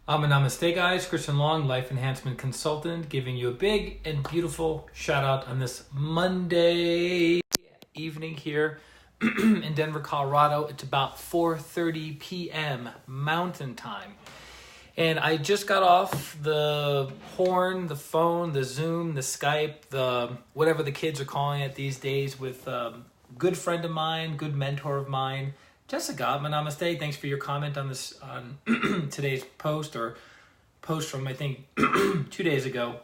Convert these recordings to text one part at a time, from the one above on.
Namaste guys, ChristianRLong, Life Enhancement Consultant, giving you a big and beautiful shout out on this Monday evening here in Denver, Colorado. It's about 4:30 p.m. Mountain Time. And I just got off the horn, the phone, the Zoom, the Skype, the whatever the kids are calling it these days with a good friend of mine, good mentor of mine, Jessica. Namaste. Thanks for your comment on this on today's post from I think 2 days ago.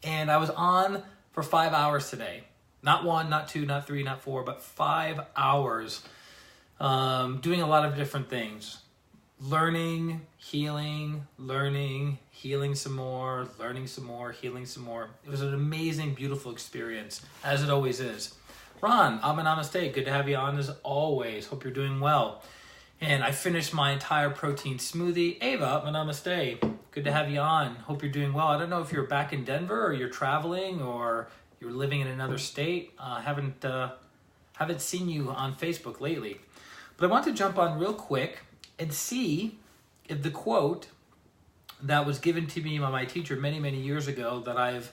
And I was on for 5 hours today. Not 1, not 2, not 3, not 4, but 5 hours doing a lot of different things. Learning, healing, healing some more, learning some more, healing some more. It was an amazing, beautiful experience, as it always is. Ron, Namaste. Good to have you on as always. Hope you're doing well. And I finished my entire protein smoothie. Ava, Namaste. Good to have you on. Hope you're doing well. I don't know if you're back in Denver or you're traveling or you're living in another state. Haven't seen you on Facebook lately. But I want to jump on real quick and see if the quote that was given to me by my teacher many, many years ago that I've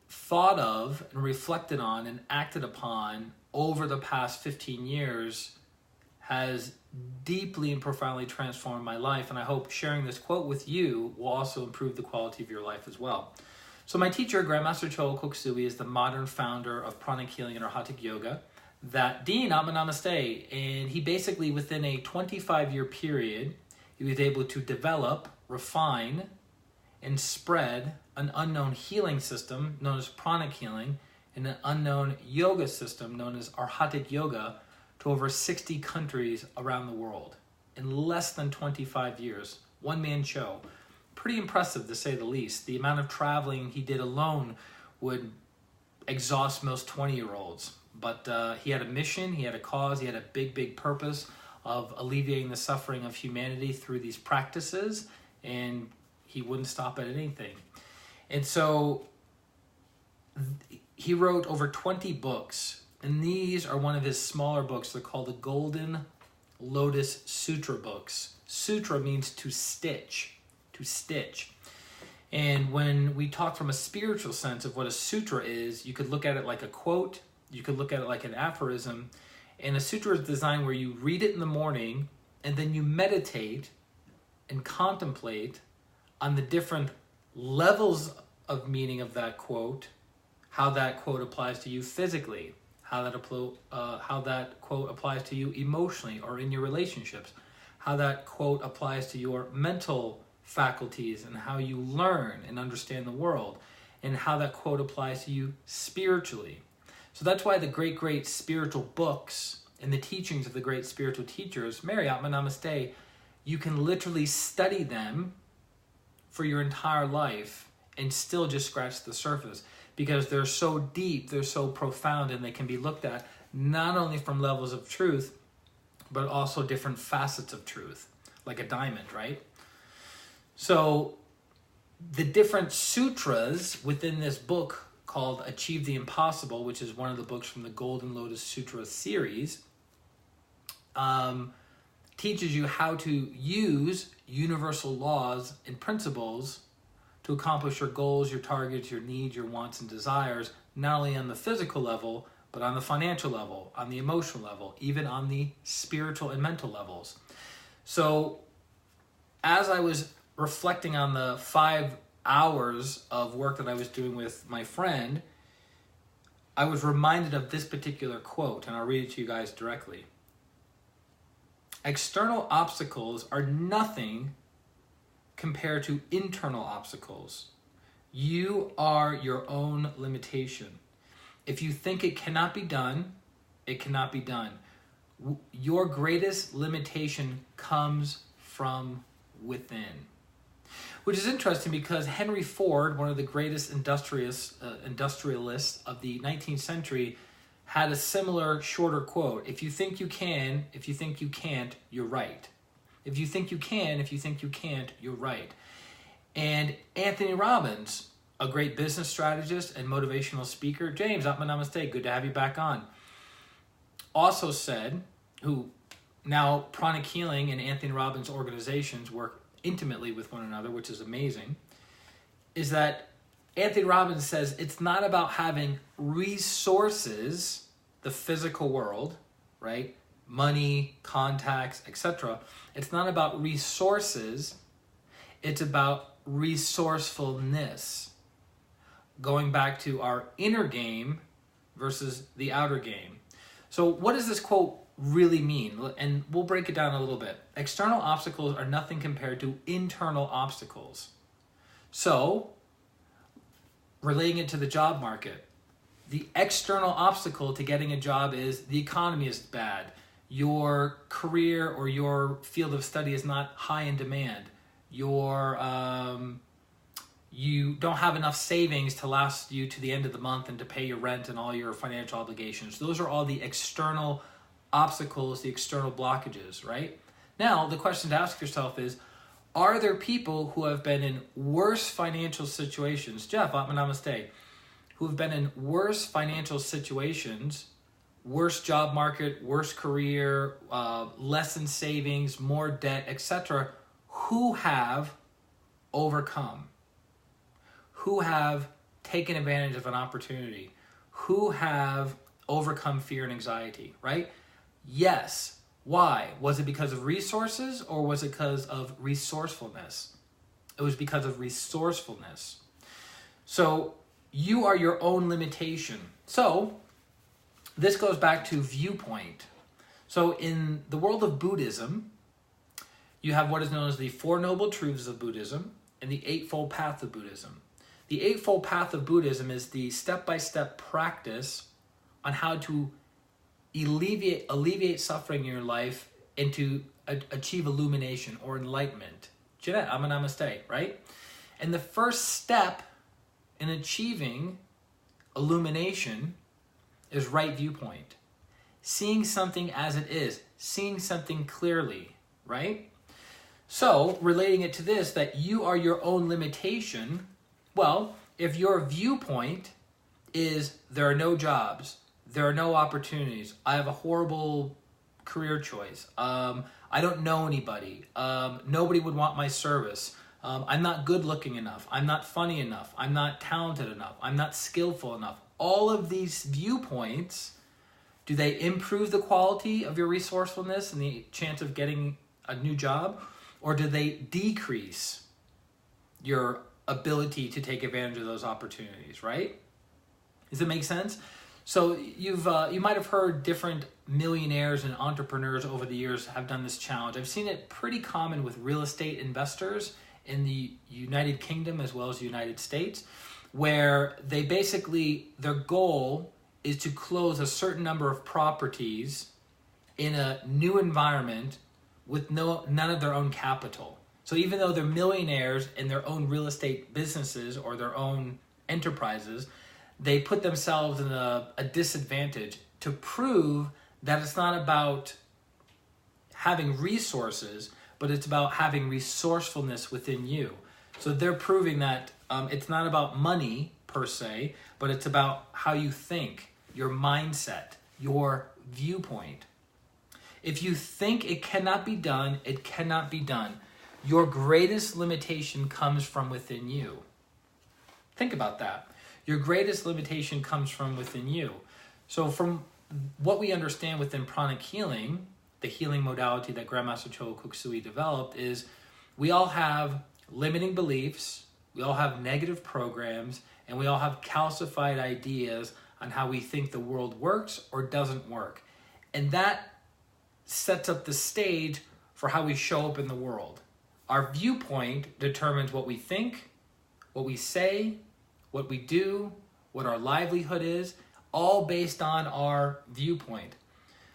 thought of and reflected on and acted upon over the past 15 years has deeply and profoundly transformed my life. And I hope sharing this quote with you will also improve the quality of your life as well. So my teacher, Grandmaster Choa Koksui, is the modern founder of pranic healing and Hatha yoga. That Dean, Namaste, and he basically within a 25-year period, he was able to develop, refine, and spread an unknown healing system known as pranic healing and an unknown yoga system known as Hatha yoga to over 60 countries around the world in less than 25 years. One-man show. Pretty impressive to say the least. The amount of traveling he did alone would exhaust most 20-year-olds. But he had a mission, he had a cause, he had a big, big purpose of alleviating the suffering of humanity through these practices, and he wouldn't stop at anything. And so he wrote over 20 books, and these are one of his smaller books. They're called the Golden Lotus Sutra books. Sutra means to stitch, And when we talk from a spiritual sense of what a sutra is, you could look at it like a quote, you could look at it like an aphorism, and a sutra is designed where you read it in the morning and then you meditate and contemplate on the different levels of meaning of that quote, how that quote applies to you physically, how that quote applies to you emotionally or in your relationships, how that quote applies to your mental faculties and how you learn and understand the world, and how that quote applies to you spiritually. So that's why the great, great spiritual books and the teachings of the great spiritual teachers, Mary Namaste, you can literally study them for your entire life and still just scratch the surface because they're so deep, they're so profound, and they can be looked at not only from levels of truth, but also different facets of truth, like a diamond, right? So the different sutras within this book called Achieve the Impossible, which is one of the books from the Golden Lotus Sutra Series, teaches you how to use universal laws and principles to accomplish your goals, your targets, your needs, your wants and desires, not only on the physical level, but on the financial level, on the emotional level, even on the spiritual and mental levels. So as I was reflecting on the 5 hours of work that I was doing with my friend, I was reminded of this particular quote, and I'll read it to you guys directly. External obstacles are nothing compared to internal obstacles. You are your own limitation. If you think it cannot be done, it cannot be done. Your greatest limitation comes from within. Which is interesting because Henry Ford, one of the greatest industrialists of the 19th century, had a similar shorter quote. If you think you can, if you think you can't, you're right. If you think you can, if you think you can't, you're right. And Anthony Robbins, a great business strategist and motivational speaker, James, Namaste, good to have you back on, also said, who now pranic healing and Anthony Robbins organizations work intimately with one another, which is amazing, is that Anthony Robbins says it's not about having resources, the physical world, right? Money, contacts, etc. It's not about resources, it's about resourcefulness. Going back to our inner game versus the outer game. So what does this quote really mean? And we'll break it down a little bit. External obstacles are nothing compared to internal obstacles. So, relating it to the job market, the external obstacle to getting a job is the economy is bad. Your career or your field of study is not high in demand. You don't have enough savings to last you to the end of the month and to pay your rent and all your financial obligations. Those are all the external obstacles, the external blockages, right? Now, the question to ask yourself is, are there people who have been in worse financial situations, Jeff, namaste, who have been in worse financial situations, worse job market, worse career, less in savings, more debt, etc., who have overcome? Who have taken advantage of an opportunity? Who have overcome fear and anxiety, right? Yes. Why? Was it because of resources or was it because of resourcefulness? It was because of resourcefulness. So you are your own limitation. So this goes back to viewpoint. So in the world of Buddhism, you have what is known as the Four Noble Truths of Buddhism and the Eightfold Path of Buddhism. The Eightfold Path of Buddhism is the step-by-step practice on how to alleviate suffering in your life and to achieve illumination or enlightenment. Namaste, right? And the first step in achieving illumination is right viewpoint. Seeing something as it is, seeing something clearly, right? So, relating it to this, that you are your own limitation, well, if your viewpoint is there are no jobs, there are no opportunities, I have a horrible career choice, I don't know anybody, nobody would want my service, I'm not good looking enough, I'm not funny enough, I'm not talented enough, I'm not skillful enough. All of these viewpoints, do they improve the quality of your resourcefulness and the chance of getting a new job? Or do they decrease your ability to take advantage of those opportunities, right? Does it make sense? So you might have heard different millionaires and entrepreneurs over the years have done this challenge. I've seen it pretty common with real estate investors in the United Kingdom as well as the United States, where they basically, their goal is to close a certain number of properties in a new environment with none of their own capital. So even though they're millionaires in their own real estate businesses or their own enterprises, they put themselves in a disadvantage to prove that it's not about having resources, but it's about having resourcefulness within you. So they're proving that it's not about money per se, but it's about how you think, your mindset, your viewpoint. If you think it cannot be done, it cannot be done. Your greatest limitation comes from within you. Think about that. Your greatest limitation comes from within you. So from what we understand within pranic healing, the healing modality that Grandmaster Choa Kuk Sui developed, is we all have limiting beliefs, we all have negative programs, and we all have calcified ideas on how we think the world works or doesn't work. And that sets up the stage for how we show up in the world. Our viewpoint determines what we think, what we say, what we do, what our livelihood is, all based on our viewpoint.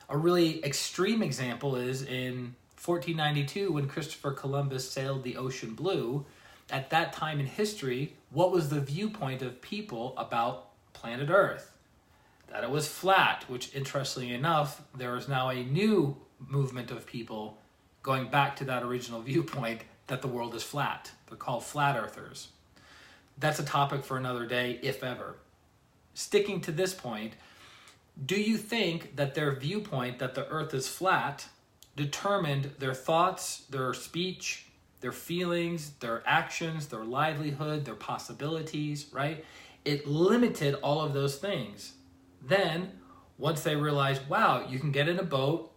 A really extreme example is in 1492 when Christopher Columbus sailed the ocean blue. At that time in history, what was the viewpoint of people about planet Earth? That it was flat, which interestingly enough, there is now a new movement of people going back to that original viewpoint that the world is flat. They're called flat earthers. That's a topic for another day, if ever. Sticking to this point, do you think that their viewpoint that the earth is flat determined their thoughts, their speech, their feelings, their actions, their livelihood, their possibilities, right? It limited all of those things. Then, once they realized, wow, you can get in a boat,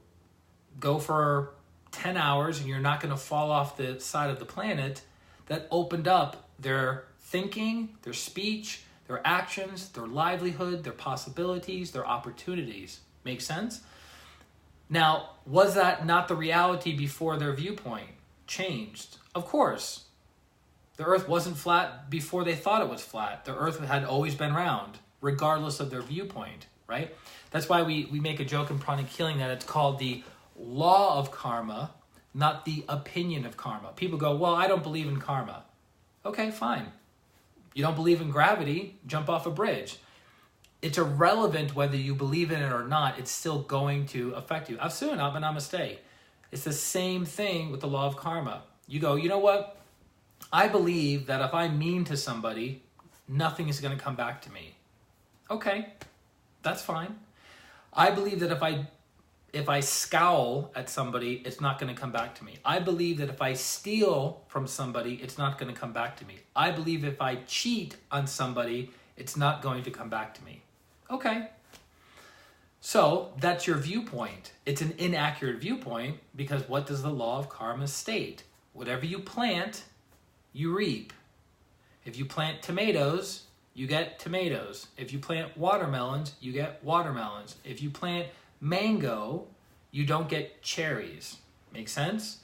go for 10 hours, and you're not going to fall off the side of the planet, that opened up their thinking, their speech, their actions, their livelihood, their possibilities, their opportunities. Make sense? Now, was that not the reality before their viewpoint changed? Of course. The earth wasn't flat before they thought it was flat. The earth had always been round, regardless of their viewpoint, right? That's why we make a joke in pranic healing that it's called the law of karma, not the opinion of karma. People go, well, I don't believe in karma. Okay, fine. You don't believe in gravity, jump off a bridge. It's irrelevant whether you believe in it or not, it's still going to affect you. Afsun, namaste. It's the same thing with the law of karma. You go, you know what? I believe that if I'm mean to somebody, nothing is going to come back to me. Okay, that's fine. I believe that if I scowl at somebody, it's not going to come back to me. I believe that if I steal from somebody, it's not going to come back to me. I believe if I cheat on somebody, it's not going to come back to me. Okay. So that's your viewpoint. It's an inaccurate viewpoint because what does the law of karma state? Whatever you plant, you reap. If you plant tomatoes, you get tomatoes. If you plant watermelons, you get watermelons. If you plant mango, you don't get cherries. Make sense?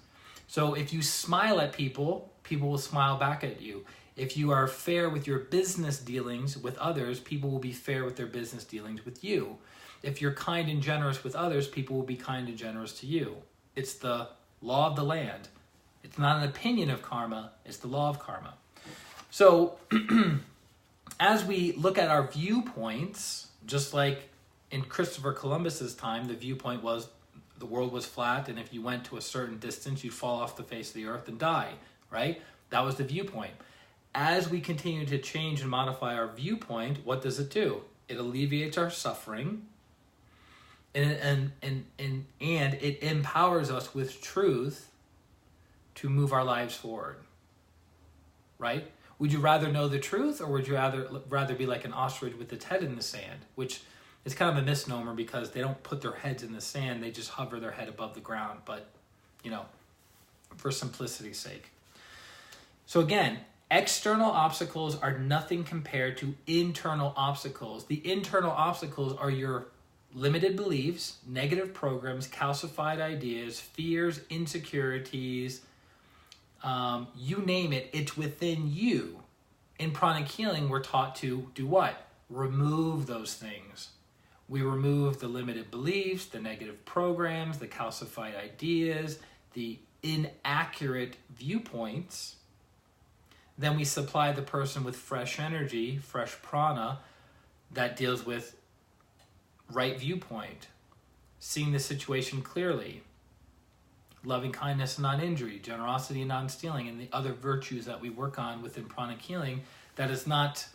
So if you smile at people, people will smile back at you. If you are fair with your business dealings with others, people will be fair with their business dealings with you. If you're kind and generous with others, people will be kind and generous to you. It's the law of the land. It's not an opinion of karma, it's the law of karma. So as we look at our viewpoints, just like in Christopher Columbus's time, the viewpoint was the world was flat, and if you went to a certain distance, you'd fall off the face of the earth and die, right? That was the viewpoint. As we continue to change and modify our viewpoint, what does it do? It alleviates our suffering, and it empowers us with truth to move our lives forward, right? Would you rather know the truth, or would you rather be like an ostrich with its head in the sand, which is kind of a misnomer because they don't put their heads in the sand, they just hover their head above the ground, but, you know, for simplicity's sake. So again, external obstacles are nothing compared to internal obstacles. The internal obstacles are your limited beliefs, negative programs, calcified ideas, fears, insecurities, you name it, it's within you. In pranic healing, we're taught to do what? Remove those things. We remove the limited beliefs, the negative programs, the calcified ideas, the inaccurate viewpoints. Then we supply the person with fresh energy, fresh prana, that deals with right viewpoint, seeing the situation clearly, loving kindness and non-injury, generosity and non-stealing, and the other virtues that we work on within pranic healing that is not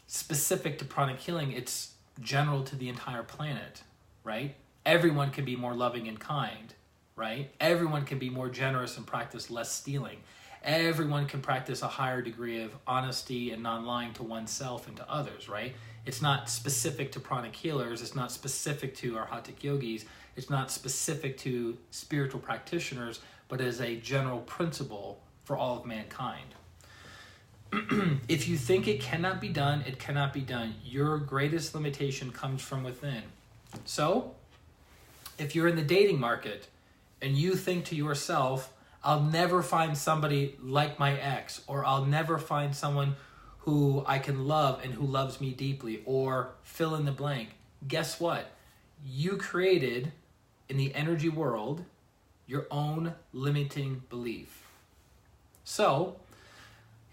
specific to pranic healing, it's general to the entire planet, right? Everyone can be more loving and kind, right? Everyone can be more generous and practice less stealing. Everyone can practice a higher degree of honesty and non-lying to oneself and to others, right? It's not specific to pranic healers. It's not specific to Arhatic yogis. It's not specific to spiritual practitioners, but is a general principle for all of mankind. If you think it cannot be done, it cannot be done. Your greatest limitation comes from within. So, if you're in the dating market and you think to yourself, I'll never find somebody like my ex, or I'll never find someone who I can love and who loves me deeply, or fill in the blank. Guess what? You created in the energy world your own limiting belief. So,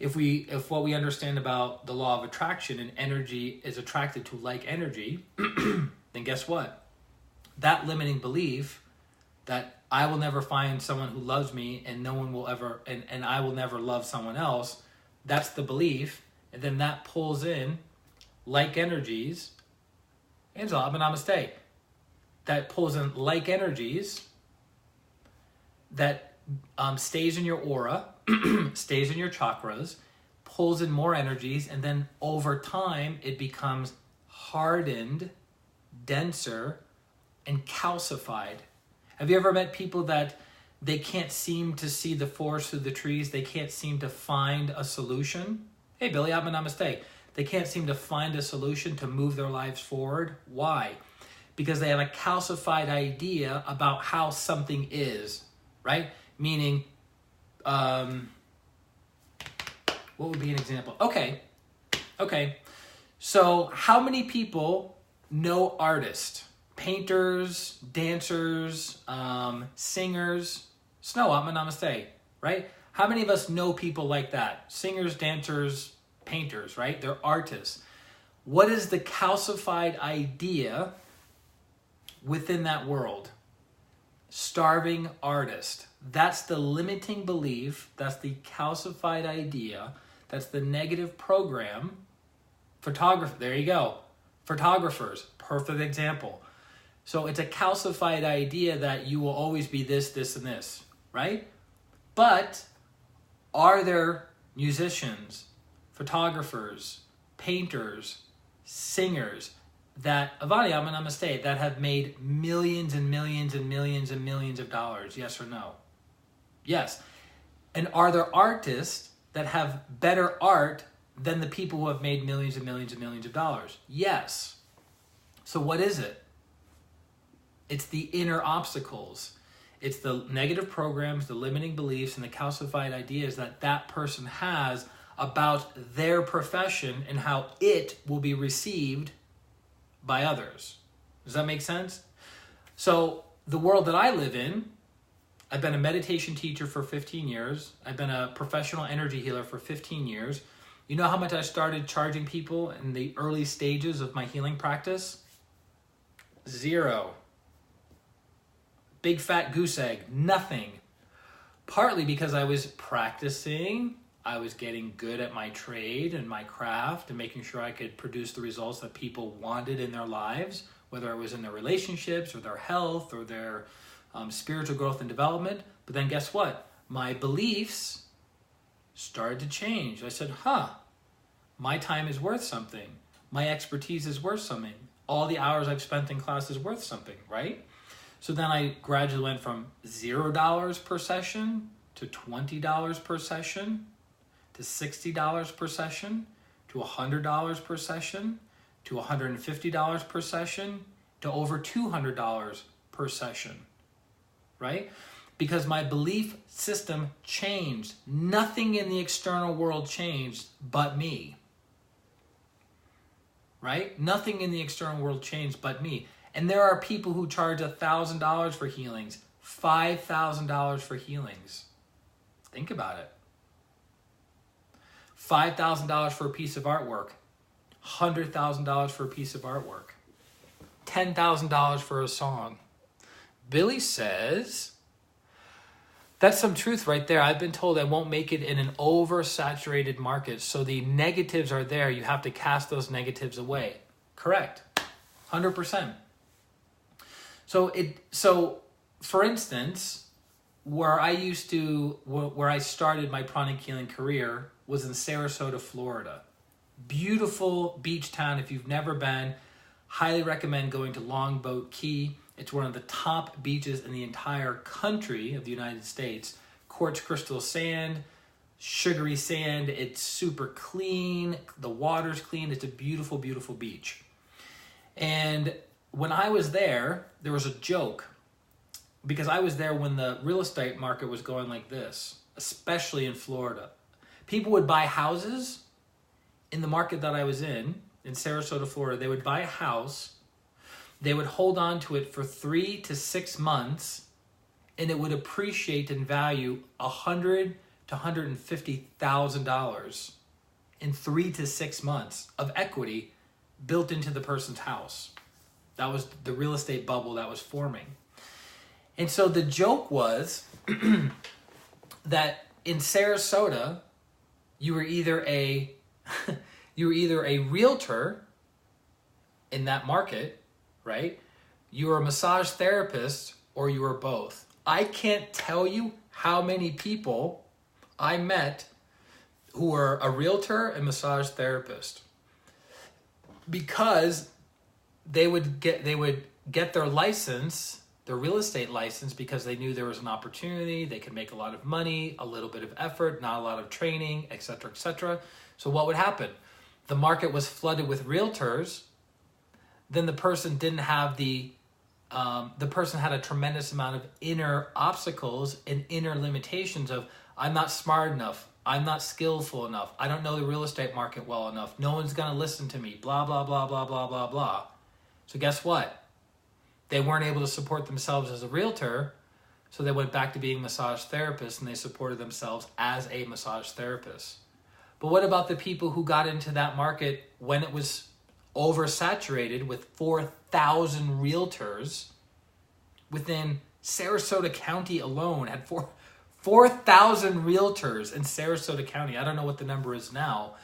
if what we understand about the law of attraction and energy is attracted to like energy, then guess what? That limiting belief that I will never find someone who loves me and no one will ever, and I will never love someone else, that's the belief. And then that pulls in like energies. Angela, namaste. That pulls in like energies that stays in your aura, stays in your chakras, pulls in more energies, and then over time it becomes hardened, denser, and calcified. Have you ever met people that they can't seem to see the forest through the trees? They can't seem to find a solution? Hey, Billy, I'm a namaste. They can't seem to find a solution to move their lives forward. Why? Because they have a calcified idea about how something is, right? Meaning, what would be an example? Okay. So how many people know artists? Painters, dancers, singers. Snow, Atma Namaste, right? How many of us know people like that? Singers, dancers, painters, right? They're artists. What is the calcified idea within that world? Starving artist. That's the limiting belief. That's the calcified idea. That's the negative program. Photographer, there you go. Photographers, perfect example. So it's a calcified idea that you will always be this, this, and this, right? But are there musicians, photographers, painters, singers that, Avani Amma Namaste, that have made millions and millions and millions and millions of dollars? Yes or no? Yes. And are there artists that have better art than the people who have made millions and millions and millions of dollars? Yes. So what is it? It's the inner obstacles. It's the negative programs, the limiting beliefs, and the calcified ideas that that person has about their profession and how it will be received by others. Does that make sense? So the world that I live in, I've been a meditation teacher for 15 years. I've been a professional energy healer for 15 years. You know how much I started charging people in the early stages of my healing practice? 0. Big fat goose egg, nothing. Partly because I was practicing, I was getting good at my trade and my craft and making sure I could produce the results that people wanted in their lives, whether it was in their relationships or their health or their spiritual growth and development. But then guess what? My beliefs started to change. I said, my time is worth something. My expertise is worth something. All the hours I've spent in class is worth something, right? So then I gradually went from $0 per session to $20 per session to $60 per session to $100 per session to $150 per session to over $200 per session, right? Because my belief system changed. Nothing in the external world changed but me, right? Nothing in the external world changed but me. And there are people who charge $1,000 for healings, $5,000 for healings. Think about it. $5,000 for a piece of artwork, $100,000 for a piece of artwork, $10,000 for a song. Billy says, that's some truth right there. I've been told I won't make it in an oversaturated market, so the negatives are there. You have to cast those negatives away. Correct. 100%. So for instance, where I started my pranic healing career was in Sarasota, Florida. Beautiful beach town. If you've never been, highly recommend going to Longboat Key. It's one of the top beaches in the entire country of the United States. Quartz crystal sand, sugary sand. It's super clean. The water's clean. It's a beautiful, beautiful beach. And when I was there was a joke, because I was there when the real estate market was going like this, especially in Florida. People would buy houses in the market that I was in Sarasota, Florida. They would buy a house, they would hold on to it for 3 to 6 months, and it would appreciate in value $100,000 to $150,000 in 3 to 6 months of equity built into the person's house. That was the real estate bubble that was forming. And so the joke was that in Sarasota, you were either a realtor in that market, right? You were a massage therapist, or you were both. I can't tell you how many people I met who were a realtor and massage therapist, because they would get their license, their real estate license, because they knew there was an opportunity, they could make a lot of money, a little bit of effort, not a lot of training, etc., etc. So what would happen? The market was flooded with realtors. Then the person didn't have the person had a tremendous amount of inner obstacles and inner limitations of, I'm not smart enough, I'm not skillful enough, I don't know the real estate market well enough, no one's going to listen to me, blah, blah, blah, blah, blah, blah, blah. So guess what? They weren't able to support themselves as a realtor, so they went back to being massage therapists, and they supported themselves as a massage therapist. But what about the people who got into that market when it was oversaturated with 4,000 realtors? Within Sarasota County alone, had 4,000 realtors in Sarasota County. I don't know what the number is now.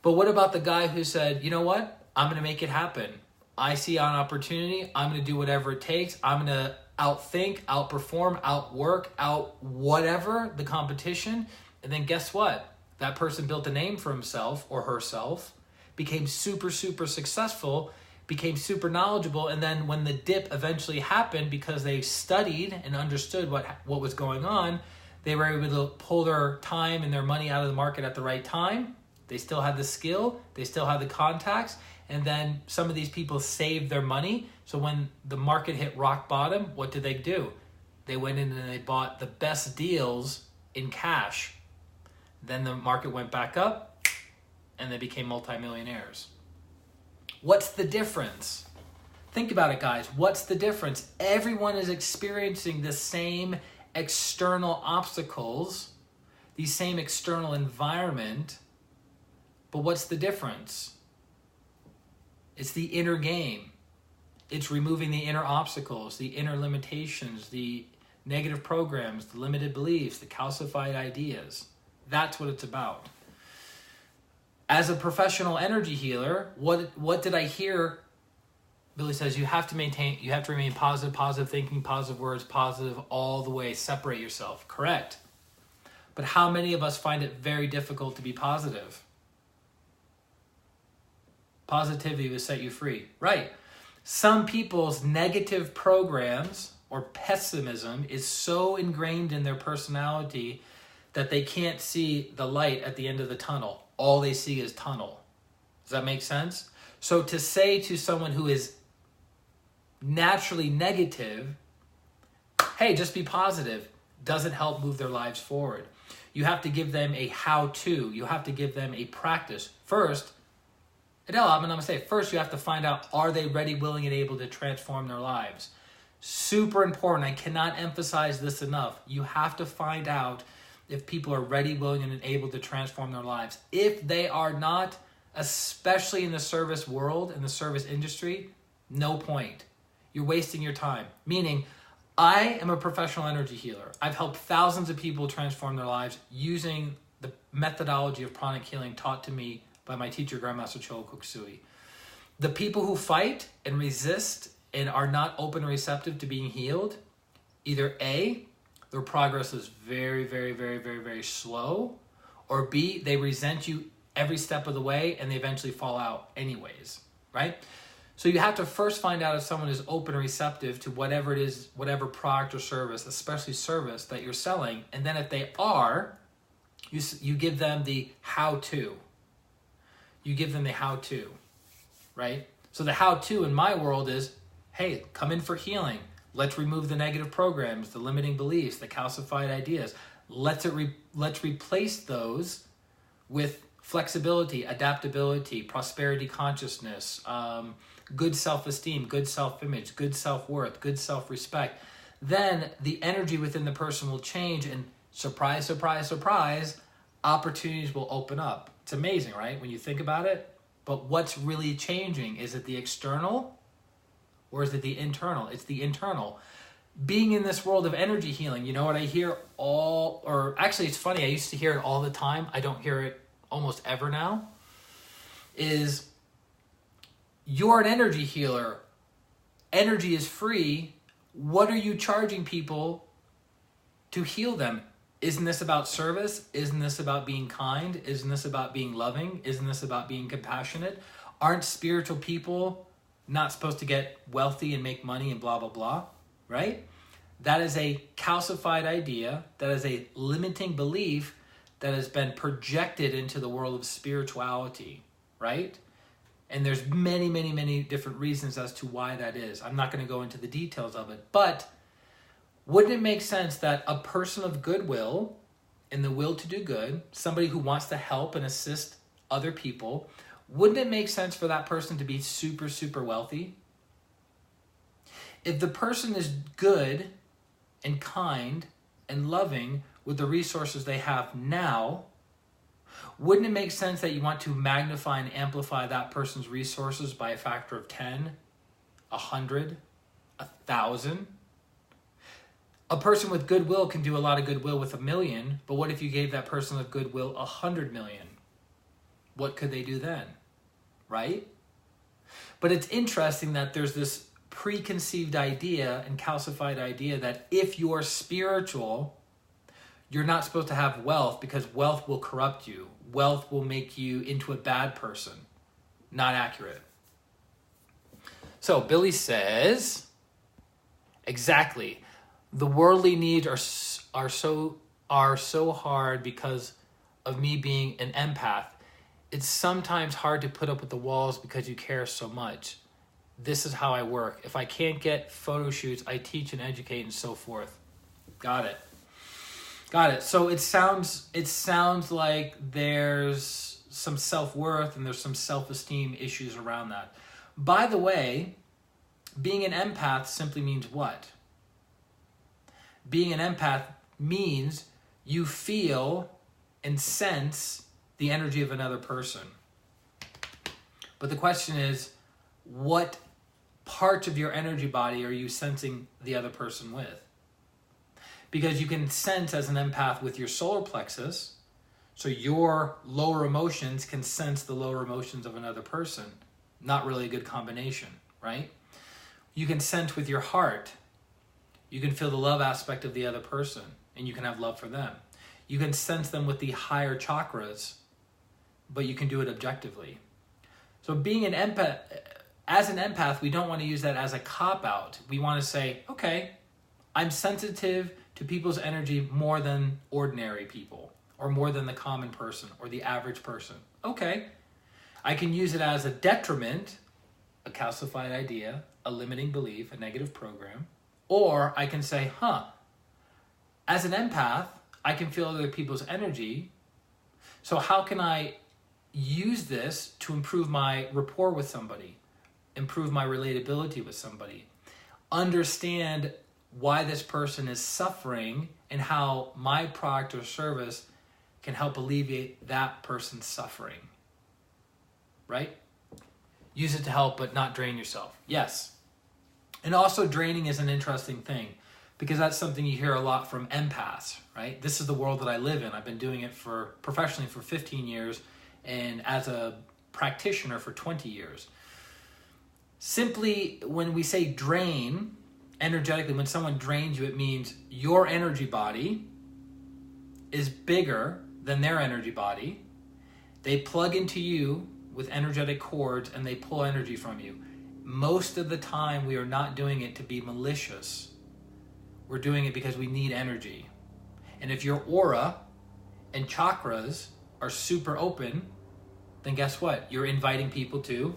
But what about the guy who said, you know what? I'm going to make it happen. I see an opportunity. I'm going to do whatever it takes. I'm going to outthink, outperform, outwork, out whatever the competition. And then guess what? That person built a name for himself or herself, became super, super successful, became super knowledgeable, and then when the dip eventually happened, because they studied and understood what was going on, they were able to pull their time and their money out of the market at the right time. They still had the skill, they still had the contacts, and then some of these people saved their money. So when the market hit rock bottom, what did they do? They went in and they bought the best deals in cash. Then the market went back up and they became multimillionaires. What's the difference? Think about it, guys. What's the difference? Everyone is experiencing the same external obstacles, the same external environment, but what's the difference? It's the inner game. It's removing the inner obstacles, the inner limitations, the negative programs, the limited beliefs, the calcified ideas. That's what it's about. As a professional energy healer, what did I hear? Billy says you have to remain positive thinking, positive words, positive all the way, separate yourself. Correct. But how many of us find it very difficult to be positive? Positivity will set you free. Right. Some people's negative programs or pessimism is so ingrained in their personality that they can't see the light at the end of the tunnel. All they see is tunnel. Does that make sense? So to say to someone who is naturally negative, hey, just be positive, doesn't help move their lives forward. You have to give them a how-to. You have to give them a practice. First, Adele, I'm going to say, first you have to find out, are they ready, willing, and able to transform their lives? Super important. I cannot emphasize this enough. You have to find out if people are ready, willing, and able to transform their lives. If they are not, especially in the service world, in the service industry, no point. You're wasting your time. Meaning, I am a professional energy healer. I've helped thousands of people transform their lives using the methodology of pranic healing taught to me by my teacher, Grandmaster Chola Kokusui. The people who fight and resist and are not open and receptive to being healed, either A, their progress is very, very, very, very, very slow, or B, they resent you every step of the way and they eventually fall out anyways, right? So you have to first find out if someone is open and receptive to whatever it is, whatever product or service, especially service that you're selling. And then if they are, you give them the how-to. You give them the how-to, right? So the how-to in my world is, hey, come in for healing. Let's remove the negative programs, the limiting beliefs, the calcified ideas. Let's replace those with flexibility, adaptability, prosperity consciousness, good self-esteem, good self-image, good self-worth, good self-respect. Then the energy within the person will change, and surprise, surprise, surprise, opportunities will open up. It's amazing, right? When you think about it. But what's really changing? Is it the external? Or is it the internal? It's the internal. Being in this world of energy healing, you know what I hear actually it's funny, I used to hear it all the time. I don't hear it almost ever now. Is you're an energy healer. Energy is free. What are you charging people to heal them. Isn't this about service? Isn't this about being kind? Isn't this about being loving? Isn't this about being compassionate? Aren't spiritual people not supposed to get wealthy and make money and blah, blah, blah, right? That is a calcified idea. That is a limiting belief that has been projected into the world of spirituality, right? And there's many, many, many different reasons as to why that is. I'm not going to go into the details of it, but wouldn't it make sense that a person of goodwill and the will to do good, somebody who wants to help and assist other people, wouldn't it make sense for that person to be super, super wealthy? If the person is good and kind and loving with the resources they have now, wouldn't it make sense that you want to magnify and amplify that person's resources by a factor of 10, 100, 1,000? A person with goodwill can do a lot of goodwill with 1 million, but what if you gave that person of goodwill 100 million? What could they do then, right? But it's interesting that there's this preconceived idea and calcified idea that if you're spiritual, you're not supposed to have wealth because wealth will corrupt you. Wealth will make you into a bad person. Not accurate. So Billy says, exactly. The worldly needs are so hard because of me being an empath. It's sometimes hard to put up with the walls because you care so much. This is how I work. If I can't get photo shoots, I teach and educate and so forth. Got it. So it sounds like there's some self-worth and there's some self-esteem issues around that. By the way, being an empath simply means what? Being an empath means you feel and sense the energy of another person. But the question is, what parts of your energy body are you sensing the other person with? Because you can sense as an empath with your solar plexus, so your lower emotions can sense the lower emotions of another person. Not really a good combination, right? You can sense with your heart. You can feel the love aspect of the other person, and you can have love for them. You can sense them with the higher chakras, but you can do it objectively. So being an empath, as an empath, we don't want to use that as a cop-out. We want to say, okay, I'm sensitive to people's energy more than ordinary people, or more than the common person, or the average person. Okay, I can use it as a detriment, a calcified idea, a limiting belief, a negative program, or I can say, as an empath, I can feel other people's energy, so how can I use this to improve my rapport with somebody, improve my relatability with somebody, understand why this person is suffering and how my product or service can help alleviate that person's suffering, right? Use it to help, but not drain yourself. Yes. And also draining is an interesting thing because that's something you hear a lot from empaths, right? This is the world that I live in. I've been doing it professionally for 15 years and as a practitioner for 20 years. Simply, when we say drain, energetically, when someone drains you, it means your energy body is bigger than their energy body. They plug into you with energetic cords and they pull energy from you. Most of the time, we are not doing it to be malicious. We're doing it because we need energy. And if your aura and chakras are super open, then guess what? You're inviting people to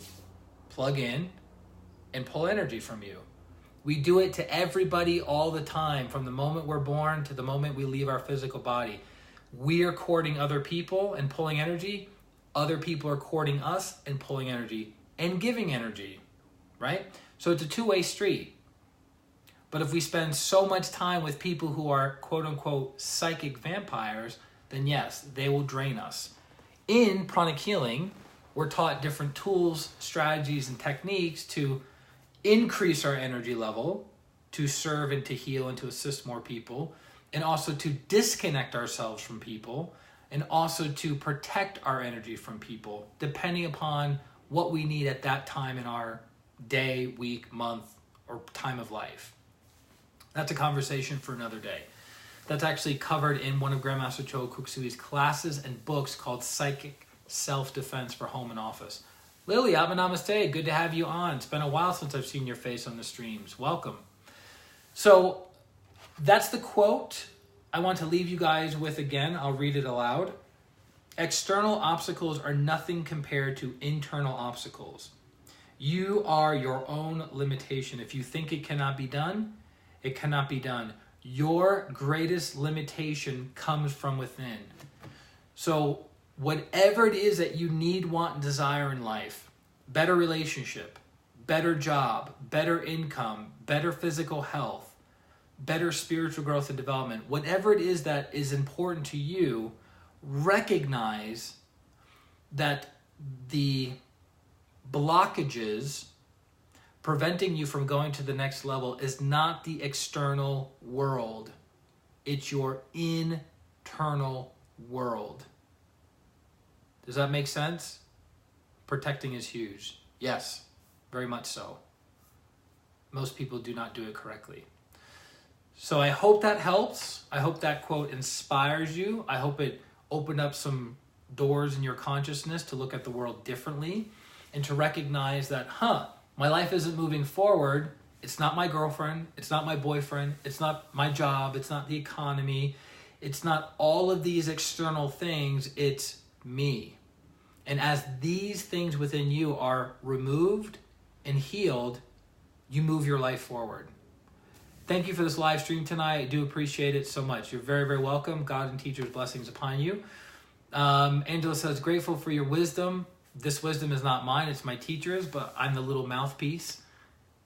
plug in and pull energy from you. We do it to everybody all the time, from the moment we're born to the moment we leave our physical body. We are courting other people and pulling energy. Other people are courting us and pulling energy and giving energy, right? So it's a two-way street. But if we spend so much time with people who are quote-unquote psychic vampires, then yes, they will drain us. In pranic healing, we're taught different tools, strategies, and techniques to increase our energy level, to serve and to heal and to assist more people, and also to disconnect ourselves from people, and also to protect our energy from people, depending upon what we need at that time in our day, week, month, or time of life. That's a conversation for another day. That's actually covered in one of Grandmaster Cho Kuksui's classes and books called Psychic Self-Defense for Home and Office. Lily, Abba Namaste. Good to have you on. It's been a while since I've seen your face on the streams. Welcome. So that's the quote I want to leave you guys with again. I'll read it aloud. External obstacles are nothing compared to internal obstacles. You are your own limitation. If you think it cannot be done, it cannot be done. Your greatest limitation comes from within. So whatever it is that you need, want, and desire in life, better relationship, better job, better income, better physical health, better spiritual growth and development, whatever it is that is important to you, recognize that the blockages preventing you from going to the next level is not the external world. It's your internal world. Does that make sense? Protecting is huge. Yes, very much so. Most people do not do it correctly. So I hope that helps. I hope that quote inspires you. I hope it opened up some doors in your consciousness to look at the world differently and to recognize that, my life isn't moving forward. It's not my girlfriend. It's not my boyfriend. It's not my job. It's not the economy. It's not all of these external things. It's me. And as these things within you are removed and healed, you move your life forward. Thank you for this live stream tonight. I do appreciate it so much. You're very, very welcome. God and teachers' blessings upon you. Angela says, grateful for your wisdom. This wisdom is not mine, it's my teacher's, but I'm the little mouthpiece.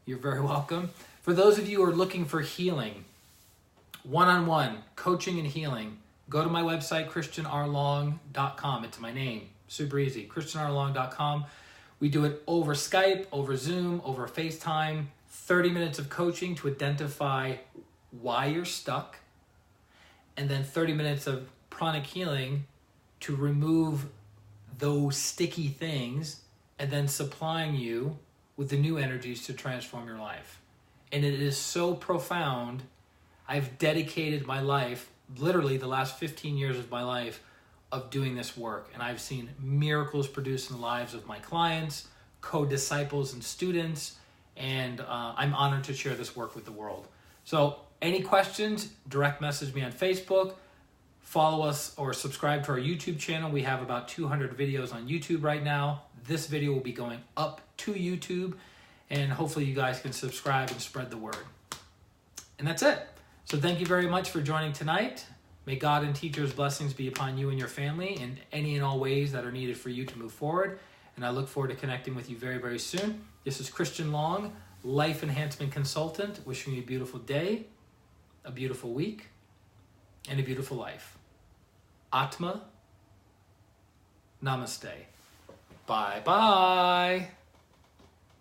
You're very welcome. For those of you who are looking for healing, one-on-one, coaching and healing, go to my website, ChristianRLong.com. It's my name. Super easy. ChristianRLong.com. We do it over Skype, over Zoom, over FaceTime. 30 minutes of coaching to identify why you're stuck. And then 30 minutes of pranic healing to remove those sticky things and then supplying you with the new energies to transform your life. And it is so profound. I've dedicated my life, literally the last 15 years of my life, of doing this work. And I've seen miracles produced in the lives of my clients, co-disciples and students, and I'm honored to share this work with the world. So any questions, direct message me on Facebook. Follow us or subscribe to our YouTube channel. We have about 200 videos on YouTube right now. This video will be going up to YouTube, and hopefully you guys can subscribe and spread the word. And that's it. So thank you very much for joining tonight. May God and teachers' blessings be upon you and your family in any and all ways that are needed for you to move forward. And I look forward to connecting with you very, very soon. This is Christian Long, Life Enhancement Consultant, wishing you a beautiful day, a beautiful week, and a beautiful life. Atma, Namaste. Bye-bye.